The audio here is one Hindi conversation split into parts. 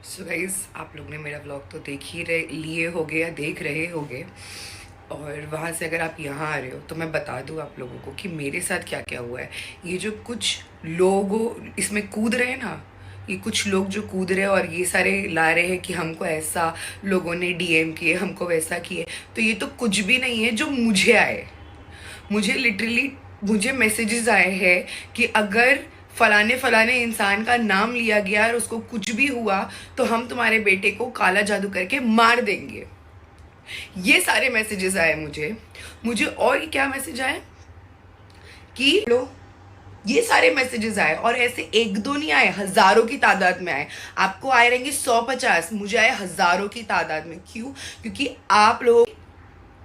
सो गाइस, आप लोग ने मेरा व्लॉग तो देख ही रहे लिए होगे या देख रहे होगे। और वहाँ से अगर आप यहाँ आ रहे हो तो मैं बता दूँ आप लोगों को कि मेरे साथ क्या क्या हुआ है। ये जो कुछ लोग इसमें कूद रहे हैं ना, ये कुछ लोग जो कूद रहे हैं और ये सारे ला रहे हैं कि हमको ऐसा लोगों ने डीएम किए, हमको वैसा किए, तो ये तो कुछ भी नहीं है जो मुझे आए। मुझे लिटरली मुझे मैसेजेस आए हैं कि अगर फलाने फलाने इंसान का नाम लिया गया और उसको कुछ भी हुआ तो हम तुम्हारे बेटे को काला जादू करके मार देंगे। ये सारे मैसेजेस आए मुझे। मुझे और क्या मैसेज आए कि लो, ये सारे मैसेजेस आए और ऐसे एक दो नहीं आए, हजारों की तादाद में आए। आपको आए रहेंगे 150, मुझे आए हजारों की तादाद में। क्यों? क्योंकि आप लोग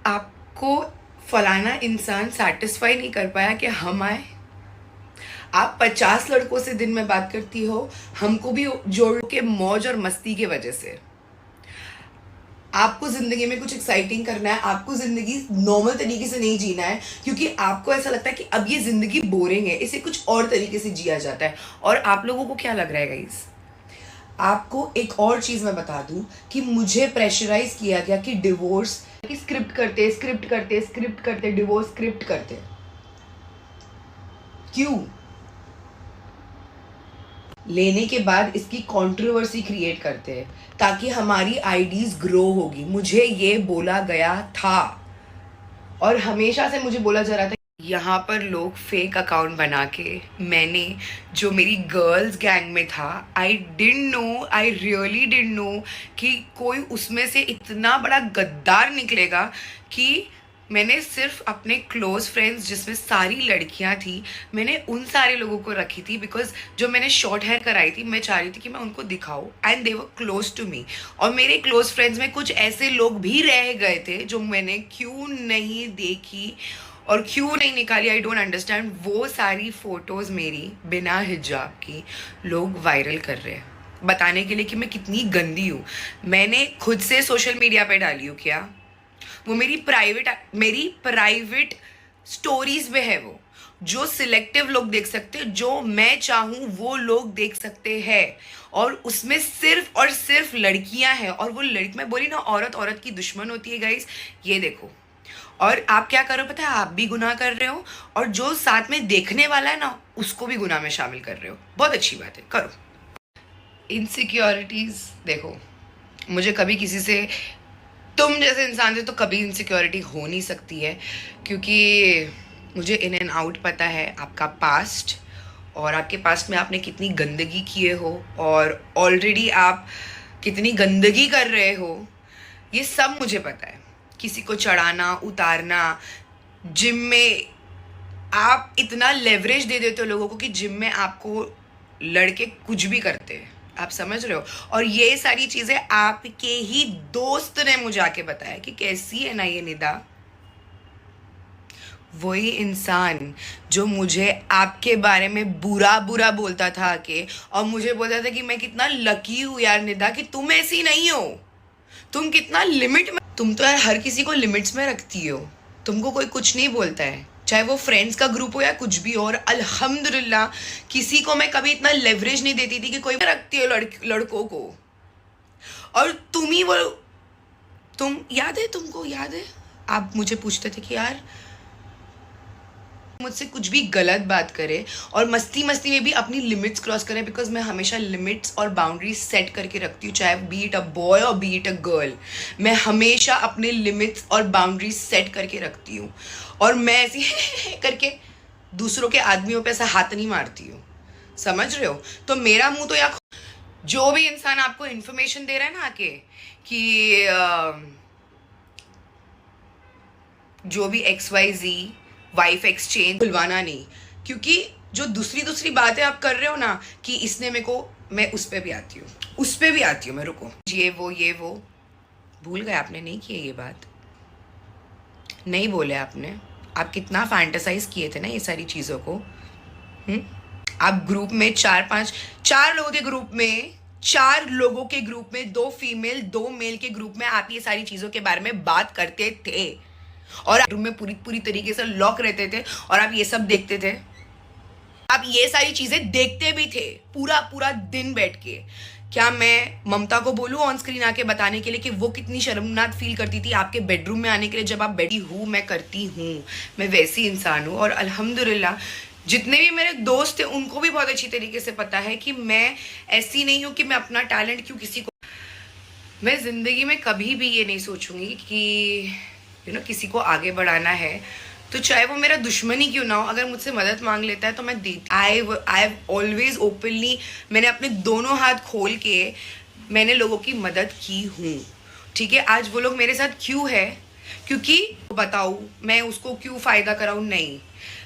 आपको फलाना इंसान सेटिस्फाई नहीं कर पाया कि हम आए। आप 50 लड़कों से दिन में बात करती हो, हमको भी जोड़ के मौज और मस्ती की वजह से। आपको जिंदगी में कुछ एक्साइटिंग करना है, आपको जिंदगी नॉर्मल तरीके से नहीं जीना है क्योंकि आपको ऐसा लगता है कि अब ये जिंदगी बोरिंग है, इसे कुछ और तरीके से जिया जाता है। और आप लोगों को क्या लग रहा है गाइस? आपको एक और चीज मैं बता दूं कि मुझे प्रेशराइज किया गया कि डिवोर्स की स्क्रिप्ट करते डिवोर्स स्क्रिप्ट करते। क्यों? लेने के बाद इसकी कंट्रोवर्सी क्रिएट करते हैं ताकि हमारी आईडीज ग्रो होगी। मुझे ये बोला गया था और हमेशा से मुझे बोला जा रहा था। यहाँ पर लोग फेक अकाउंट बना के, मैंने जो मेरी गर्ल्स गैंग में था, आई रियली डिडंट नो कि कोई उसमें से इतना बड़ा गद्दार निकलेगा कि मैंने सिर्फ अपने क्लोज फ्रेंड्स जिसमें सारी लड़कियां थी, मैंने उन सारे लोगों को रखी थी बिकॉज जो मैंने शॉर्ट हेयर कराई थी, मैं चाह रही थी कि मैं उनको दिखाऊं and they were close to me. और मेरे क्लोज फ्रेंड्स में कुछ ऐसे लोग भी रह गए थे जो मैंने क्यों नहीं देखी और क्यों नहीं निकाली, आई डोंट अंडरस्टैंड। वो सारी फोटोज मेरी बिना हिजाब की लोग वायरल कर रहे हैं बताने के लिए कि मैं कितनी गंदी हूँ। मैंने खुद से सोशल मीडिया पे डाली हूँ क्या? वो मेरी प्राइवेट स्टोरीज में है। वो जो सिलेक्टिव लोग देख सकते हैं, जो मैं चाहूं वो लोग देख सकते हैं। और उसमें सिर्फ और सिर्फ लड़कियां हैं। और वो लड़की, मैं बोली ना, औरत औरत की दुश्मन होती है गाइस। ये देखो, और आप क्या करो पता है? आप भी गुनाह कर रहे हो और जो साथ में देखने वाला है ना, उसको भी गुनाह में शामिल कर रहे हो। बहुत अच्छी बात है, करो। इनसिक्योरिटीज देखो, मुझे कभी किसी से, तुम जैसे इंसान से तो कभी इनसिक्योरिटी हो नहीं सकती है क्योंकि मुझे इन एंड आउट पता है आपका पास्ट और आपके पास्ट में आपने कितनी गंदगी किए हो और ऑलरेडी आप कितनी गंदगी कर रहे हो। ये सब मुझे पता है। किसी को चढ़ाना उतारना, जिम में आप इतना लेवरेज दे देते हो लोगों को कि जिम में आपको लड़के कुछ भी करते हैं। आप समझ रहे हो? और ये सारी चीजें आपके ही दोस्त ने मुझे आके बताया कि कैसी है ना ये निदा। वही इंसान जो मुझे आपके बारे में बुरा बुरा बोलता था आके और मुझे बोलता था कि मैं कितना लकी हूं यार निदा कि तुम ऐसी नहीं हो, तुम कितना लिमिट में, तुम तो यार हर किसी को लिमिट्स में रखती हो, तुमको कोई कुछ नहीं बोलता है, चाहे वो फ्रेंड्स का ग्रुप हो या कुछ भी। और अल्हम्दुलिल्लाह किसी को मैं कभी इतना लेवरेज नहीं देती थी कि कोई रखती हो लड़कों को। और तुम ही वो, तुम याद है, तुमको याद है आप मुझे पूछते थे कि यार मुझसे कुछ भी गलत बात करे और मस्ती मस्ती में भी अपनी लिमिट्स क्रॉस करे, बिकॉज मैं हमेशा लिमिट्स और बाउंड्रीज सेट करके रखती हूँ, चाहे बी इट अ बॉय और बी इट अ गर्ल। मैं हमेशा अपने लिमिट्स और बाउंड्रीज सेट करके रखती हूँ और मैं ऐसी करके दूसरों के आदमियों पे ऐसा हाथ नहीं मारती हूँ। समझ रहे हो? तो मेरा मुंह तो यार, जो भी इंसान आपको इन्फॉर्मेशन दे रहा है ना आके कि जो भी XYZ वाइफ एक्सचेंज, खुलवाना नहीं, क्योंकि जो दूसरी बातें आप कर रहे हो ना कि इसने मेरे को, मैं उस पर भी आती हूँ, मैं रुको, ये वो भूल गए आपने? नहीं किए ये बात, नहीं बोले आपने। आप कितना फैंटेसाइज किए थे ना ये सारी चीज़ों को। आप ग्रुप में चार लोगों के ग्रुप में 2 फीमेल 2 मेल के ग्रुप में आप ये सारी चीज़ों के बारे में बात करते थे और रूम में पूरी तरीके से लॉक रहते थे और आप ये सब देखते थे। आप ये सारी चीजें देखते भी थे पूरा दिन बैठ के क्या मैं ममता को बोलूँ ऑन स्क्रीन आके बताने के लिए कि वो कितनी शर्मनाक फील करती थी आपके बेडरूम में आने के लिए जब आप बैठी हूँ? मैं करती हूँ, मैं वैसी इंसान हूँ। और अल्हम्दुलिल्लाह जितने भी मेरे दोस्त हैं उनको भी बहुत अच्छी तरीके से पता है कि मैं ऐसी नहीं हूँ कि मैं अपना टैलेंट क्यों किसी को, मैं ज़िंदगी में कभी भी ये नहीं सोचूंगी कि किसी को आगे बढ़ाना है तो चाहे वो मेरा दुश्मन ही क्यों ना हो, अगर मुझसे मदद मांग लेता है तो मैं दी। आई हैव ऑलवेज ओपनली, मैंने अपने दोनों हाथ खोल के मैंने लोगों की मदद की हूँ। ठीक है, आज वो लोग मेरे साथ क्यों है, क्योंकि बताऊँ मैं उसको क्यों फ़ायदा कराऊँ? नहीं,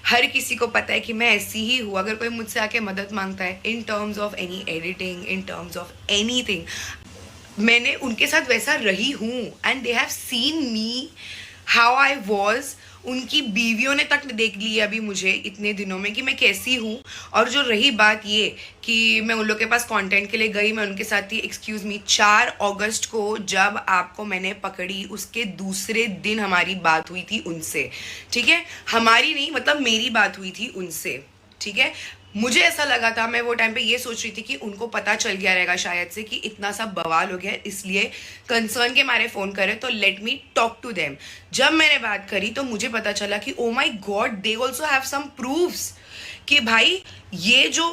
हर किसी को पता है कि मैं ऐसी ही हूँ। अगर कोई मुझसे आके मदद मांगता है in terms of any editing, in terms of anything, मैंने उनके साथ वैसा रही हूँ and they have seen me how I was. उनकी बीवियों ने तक देख लिया अभी मुझे इतने दिनों में कि मैं कैसी हूँ। और जो रही बात ये कि मैं उन लोग के पास कंटेंट के लिए गई, मैं उनके साथ थी, एक्सक्यूज़ मी, 4 अगस्त को जब आपको मैंने पकड़ी उसके दूसरे दिन हमारी बात हुई थी उनसे। ठीक है, हमारी नहीं, मतलब मेरी बात हुई थी उनसे। ठीक है, मुझे ऐसा लगा था, मैं वो टाइम पे ये सोच रही थी कि उनको पता चल गया रहेगा शायद से कि इतना सा बवाल हो गया, इसलिए कंसर्न के मारे फ़ोन करे तो let me talk to them. जब मैंने बात करी तो मुझे पता चला कि oh my god, they also have some proofs कि भाई ये जो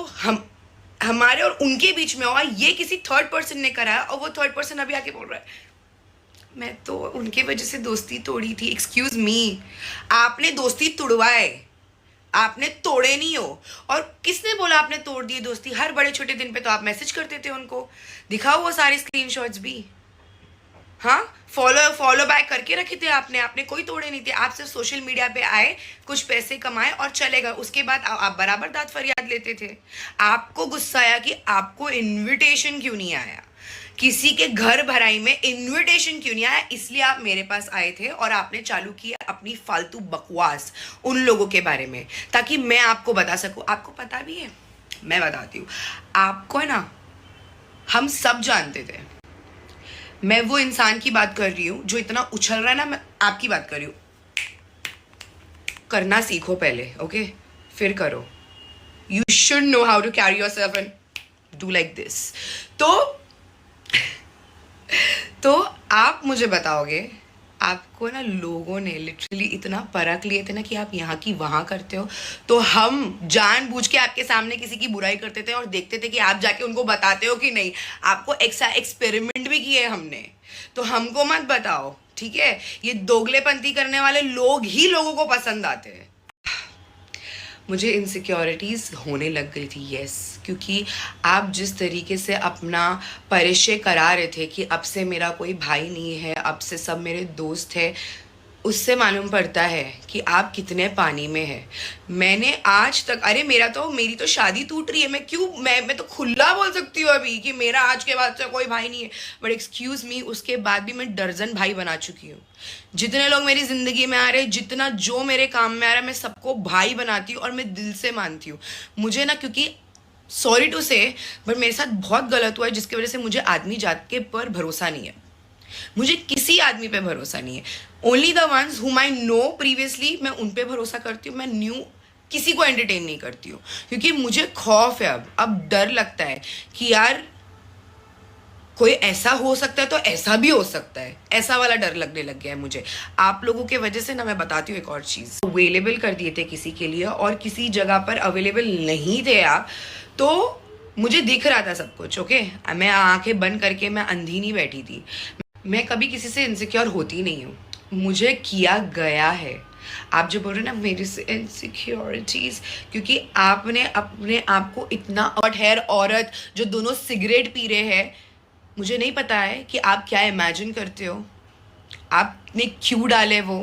हमारे और उनके बीच में हुआ ये किसी थर्ड पर्सन ने कराया। और वो थर्ड पर्सन अभी आके बोल रहा है मैं तो उनके वजह से दोस्ती तोड़ी थी। एक्सक्यूज़ मी, आपने दोस्ती तुड़वाए, आपने तोड़े नहीं हो। और किसने बोला आपने तोड़ दी दोस्ती? हर बड़े छोटे दिन पे तो आप मैसेज करते थे उनको, दिखाओ वो सारे स्क्रीनशॉट्स भी। हाँ, फॉलो बैक करके रखे थे आपने कोई तोड़े नहीं थे। आप सिर्फ सोशल मीडिया पे आए, कुछ पैसे कमाए और चले गए। उसके बाद आप बराबर दांत फरियाद लेते थे। आपको गुस्सा आया कि आपको इनविटेशन क्यों नहीं आया, किसी के घर भराई में इनविटेशन क्यों नहीं आया, इसलिए आप मेरे पास आए थे और आपने चालू किया अपनी फालतू बकवास उन लोगों के बारे में, ताकि मैं आपको बता सकूं। आपको पता भी है, मैं बताती हूँ आपको, है ना, हम सब जानते थे। मैं वो इंसान की बात कर रही हूँ जो इतना उछल रहा है ना, मैं आपकी बात कर रही हूँ। करना सीखो पहले, ओके, फिर करो। You should know how to carry yourself and do like this. तो आप मुझे बताओगे, आपको ना लोगों ने लिटरली इतना परख लिए थे ना कि आप यहाँ की वहाँ करते हो, तो हम जानबूझ के आपके सामने किसी की बुराई करते थे और देखते थे कि आप जाके उनको बताते हो कि नहीं। आपको एक्सपेरिमेंट भी किए हमने, तो हमको मत बताओ, ठीक है? ये दोगलेपंती करने वाले लोग ही लोगों को पसंद आते हैं। मुझे इनसिक्योरिटीज़ होने लग गई थी, यस, क्योंकि आप जिस तरीके से अपना परिचय करा रहे थे कि अब से मेरा कोई भाई नहीं है, अब से सब मेरे दोस्त हैं, उससे मालूम पड़ता है कि आप कितने पानी में हैं। मैंने आज तक, अरे मेरी तो शादी टूट रही है, मैं तो खुला बोल सकती हूँ अभी कि मेरा आज के बाद से कोई भाई नहीं है, बट एक्सक्यूज़ मी, उसके बाद भी मैं दर्जन भाई बना चुकी हूँ। जितने लोग मेरी ज़िंदगी में आ रहे, जितना जो मेरे काम में आ रहा है, मैं सबको भाई बनाती हूँ और मैं दिल से मानती हूँ। मुझे ना, क्योंकि सॉरी टू से, बट मेरे साथ बहुत गलत हुआ है जिसकी वजह से मुझे आदमी जात के पर भरोसा नहीं है। मुझे किसी आदमी पे भरोसा नहीं है। ओनली द वंस हुम आई नो प्रीवियसली, मैं उन पे भरोसा करती हूँ। मैं न्यू किसी को एंटरटेन नहीं करती हूँ, क्योंकि मुझे खौफ है, अब डर लगता है कि यार कोई ऐसा हो सकता है तो ऐसा भी हो सकता है, ऐसा वाला डर लगने लग गया है मुझे आप लोगों के वजह से ना। मैं बताती हूँ एक और चीज़, अवेलेबल कर दिए थे किसी के लिए और किसी जगह पर अवेलेबल नहीं थे आप, तो मुझे दिख रहा था सब कुछ, ओके। मैं आंखें बंद करके मैं अंधी नहीं बैठी थी। मैं कभी किसी से इनसिक्योर होती नहीं हूँ, मुझे किया गया है। आप जो बोल रहे हैं ना मेरे से इनसिक्योरिटीज़, क्योंकि आपने अपने आप को इतना, और हेयर औरत जो दोनों सिगरेट पी रहे हैं, मुझे नहीं पता है कि आप क्या इमेजिन करते हो, आपने क्यों डाले वो।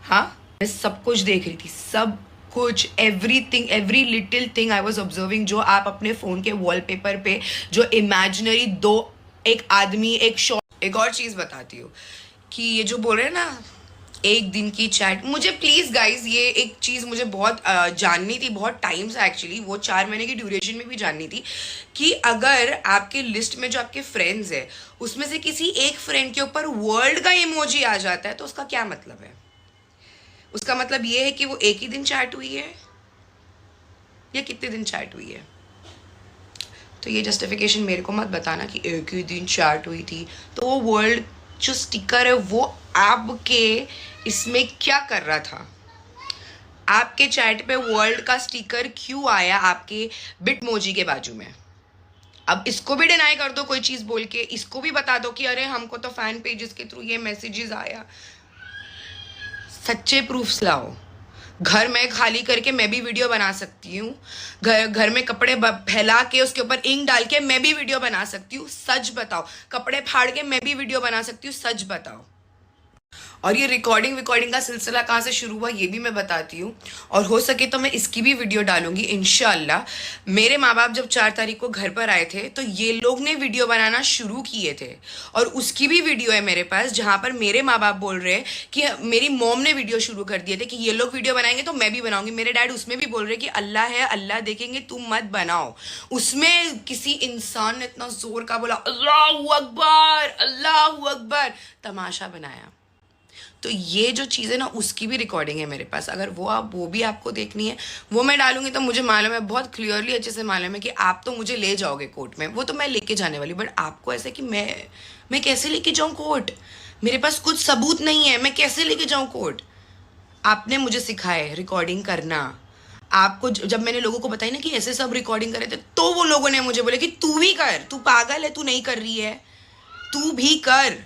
हाँ, मैं सब कुछ देख रही थी, सब कुछ, everything, every little thing I was observing. जो आप अपने फ़ोन के वॉलपेपर पे जो इमेजिनरी दो, एक आदमी, एक शॉट। एक और चीज़ बताती हूँ कि ये जो बोल रहे हैं ना एक दिन की चैट, मुझे प्लीज़ गाइज ये एक चीज़ मुझे बहुत जाननी थी, बहुत टाइम से एक्चुअली, वो 4 महीने की ड्यूरेशन में भी जाननी थी कि अगर आपके लिस्ट में जो आपके फ्रेंड्स है उसमें से किसी एक फ्रेंड के ऊपर वर्ल्ड का इमोजी आ जाता है तो उसका क्या मतलब है? उसका मतलब ये है कि वो एक ही दिन चैट हुई है या कितने दिन चैट हुई है। तो ये जस्टिफिकेशन मेरे को मत बताना कि एक ही दिन चैट हुई थी। तो वो वर्ल्ड जो स्टिकर है वो आपके इसमें क्या कर रहा था? आपके चैट पे वर्ल्ड का स्टिकर क्यों आया आपके बिटमोजी के बाजू में? अब इसको भी डिनाई कर दो कोई चीज बोल के, इसको भी बता दो कि अरे हमको तो फैन पेजेस के थ्रू ये मैसेजेस आया। सच्चे प्रूफ्स लाओ। घर में खाली करके मैं भी वीडियो बना सकती हूँ, घर में कपड़े फैला के उसके ऊपर इंक डाल के मैं भी वीडियो बना सकती हूँ। सच बताओ। कपड़े फाड़ के मैं भी वीडियो बना सकती हूँ। सच बताओ। और ये रिकॉर्डिंग का सिलसिला कहाँ से शुरू हुआ ये भी मैं बताती हूँ, और हो सके तो मैं इसकी भी वीडियो डालूंगी इंशाल्लाह। मेरे माँ बाप जब 4 तारीख को घर पर आए थे तो ये लोग ने वीडियो बनाना शुरू किए थे, और उसकी भी वीडियो है मेरे पास जहाँ पर मेरे माँ बाप बोल रहे हैं कि मेरी मॉम ने वीडियो शुरू कर दिए थे कि ये लोग वीडियो बनाएंगे तो मैं भी बनाऊंगी। मेरे डैड उसमें भी बोल रहे कि अल्लाह है, अल्लाह देखेंगे, तुम मत बनाओ। उसमें किसी इंसान ने इतना जोर का बोला अल्लाहू अकबर, अल्लाहू अकबर, तमाशा बनाया। तो ये जो चीज़ है ना उसकी भी रिकॉर्डिंग है मेरे पास। अगर वो भी आपको देखनी है वो मैं डालूंगी तो मुझे मालूम है, बहुत क्लियरली अच्छे से मालूम है कि आप तो मुझे ले जाओगे कोर्ट में, वो तो मैं लेके जाने वाली। बट आपको ऐसे कि मैं कैसे लेके जाऊँ कोर्ट? मेरे पास कुछ सबूत नहीं है, मैं कैसे लेके जाऊँ कोर्ट? आपने मुझे सिखाए रिकॉर्डिंग करना। आपको जब मैंने लोगों को बताई ना कि ऐसे सब रिकॉर्डिंग करे थे तो वो लोगों ने मुझे बोले कि तू भी कर, तू पागल है, तू नहीं कर रही है, तू भी कर।